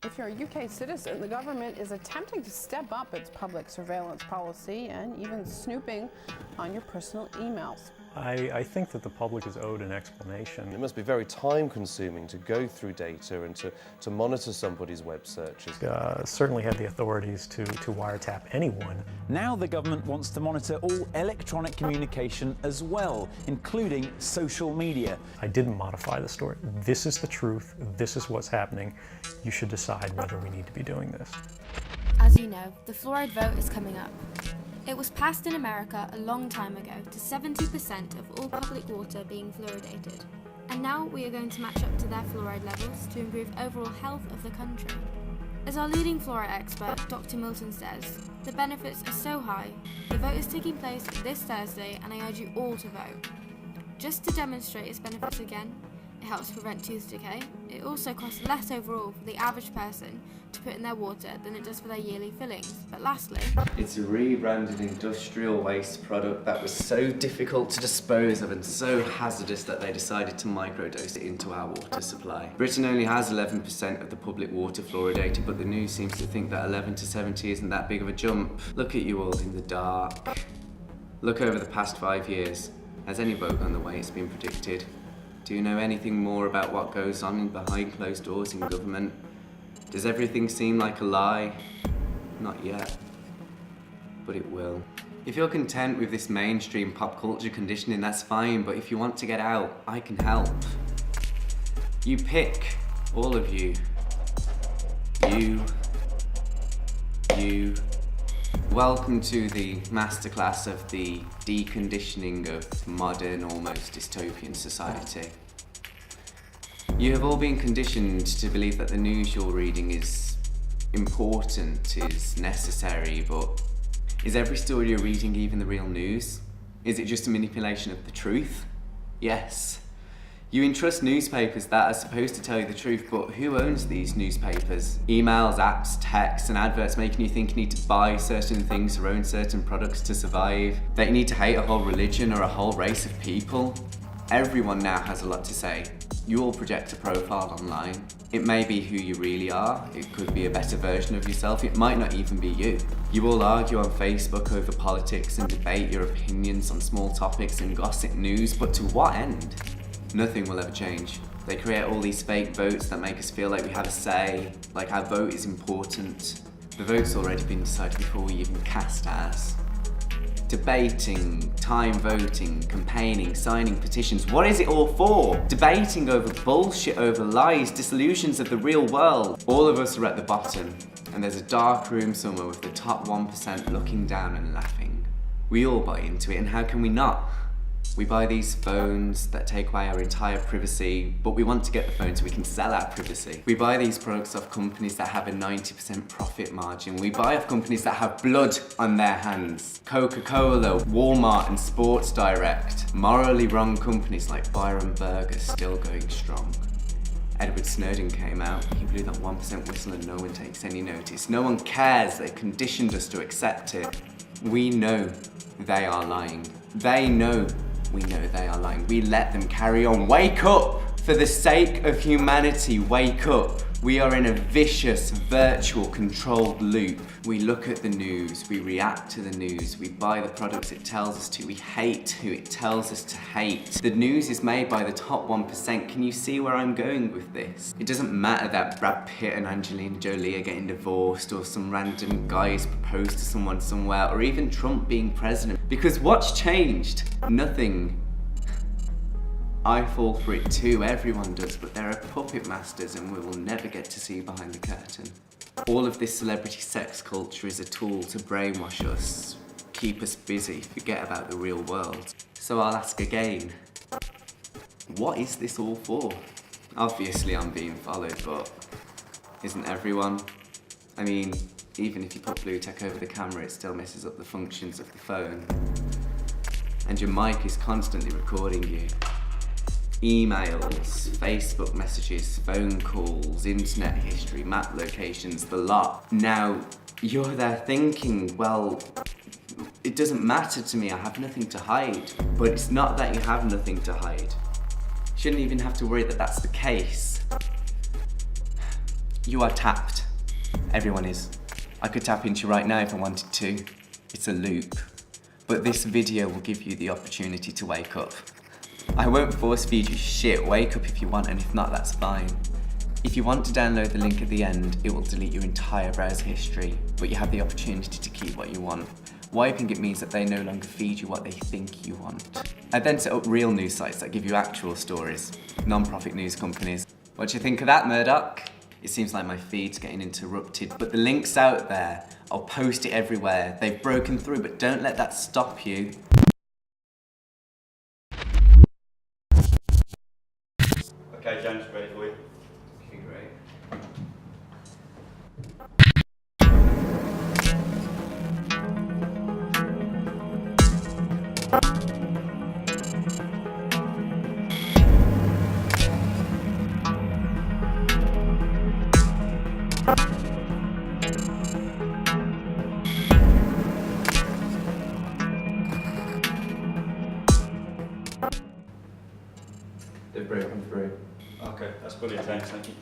If you're a UK citizen, the government is attempting to step up its public surveillance policy and even snooping on your personal emails. I think that the public is owed an explanation. It must be very time-consuming to go through data and to monitor somebody's web searches. Certainly have the authorities to wiretap anyone. Now the government wants to monitor all electronic communication as well, including social media. I didn't modify the story. This is the truth. This is what's happening. You should decide whether we need to be doing this. As you know, the fluoride vote is coming up. It was passed in America a long time ago to 70% of all public water being fluoridated. And now we are going to match up to their fluoride levels to improve overall health of the country. As our leading fluoride expert, Dr. Milton says, the benefits are so high. The vote is taking place this Thursday and I urge you all to vote. Just to demonstrate its benefits again, it helps prevent tooth decay. It also costs less overall for the average person to put in their water than it does for their yearly fillings. But lastly, it's a rebranded industrial waste product that was so difficult to dispose of and so hazardous that they decided to microdose it into our water supply. Britain only has 11% of the public water fluoridated, but the news seems to think that 11 to 70 isn't that big of a jump. Look at you all in the dark. Look over the past 5 years. Has any vote gone the way it's been predicted? Do you know anything more about what goes on behind closed doors in government? Does everything seem like a lie? Not yet, but it will. If you're content with this mainstream pop culture conditioning, that's fine, but if you want to get out, I can help. You pick, all of you. You. Welcome to the masterclass of the deconditioning of modern, almost dystopian society. You have all been conditioned to believe that the news you're reading is important, is necessary, but is every story you're reading even the real news? Is it just a manipulation of the truth? Yes. You entrust newspapers that are supposed to tell you the truth, but who owns these newspapers? Emails, apps, texts, and adverts making you think you need to buy certain things or own certain products to survive, that you need to hate a whole religion or a whole race of people. Everyone now has a lot to say. You all project a profile online. It may be who you really are, it could be a better version of yourself, it might not even be you. You all argue on Facebook over politics and debate your opinions on small topics and gossip news, but to what end? Nothing will ever change. They create all these fake votes that make us feel like we have a say, like our vote is important. The vote's already been decided before we even cast ours. Debating, time voting, campaigning, signing petitions, what is it all for? Debating over bullshit, over lies, disillusions of the real world. All of us are at the bottom, and there's a dark room somewhere with the top 1% looking down and laughing. We all buy into it, and how can we not? We buy these phones that take away our entire privacy, but we want to get the phone so we can sell our privacy. We buy these products off companies that have a 90% profit margin. We buy off companies that have blood on their hands. Coca-Cola, Walmart, and Sports Direct. Morally wrong companies like Byron Burger still going strong. Edward Snowden came out, he blew that 1% whistle and no one takes any notice. No one cares, they've conditioned us to accept it. We know they are lying. They know we know they are lying. We let them carry on. Wake up! For the sake of humanity, wake up. We are in a vicious, virtual, controlled loop. We look at the news, we react to the news, we buy the products it tells us to, we hate who it tells us to hate. The news is made by the top 1%. Can you see where I'm going with this? It doesn't matter that Brad Pitt and Angelina Jolie are getting divorced, or some random guys proposed to someone somewhere, or even Trump being president. Because what's changed? Nothing. I fall for it too, everyone does, but there are puppet masters and we will never get to see behind the curtain. All of this celebrity sex culture is a tool to brainwash us, keep us busy, forget about the real world. So I'll ask again, what is this all for? Obviously I'm being followed, but isn't everyone? I mean, even if you put blue tech over the camera, it still messes up the functions of the phone. And your mic is constantly recording you. Emails, Facebook messages, phone calls, internet history, map locations, the lot. Now, you're there thinking, well, it doesn't matter to me, I have nothing to hide. But it's not that you have nothing to hide. You shouldn't even have to worry that that's the case. You are tapped. Everyone is. I could tap into you right now if I wanted to. It's a loop. But this video will give you the opportunity to wake up. I won't force feed you shit. Wake up if you want, and if not, that's fine. If you want to download the link at the end, it will delete your entire browser history, but you have the opportunity to keep what you want. Wiping it means that they no longer feed you what they think you want. I then set up real news sites that give you actual stories, non-profit news companies. What do you think of that, Murdoch? It seems like my feed's getting interrupted, but the link's out there. I'll post it everywhere. They've broken through, but don't let that stop you. Okay, James, ready for you? Okay, great. They've broken through. Okay, that's brilliant, James, thank you.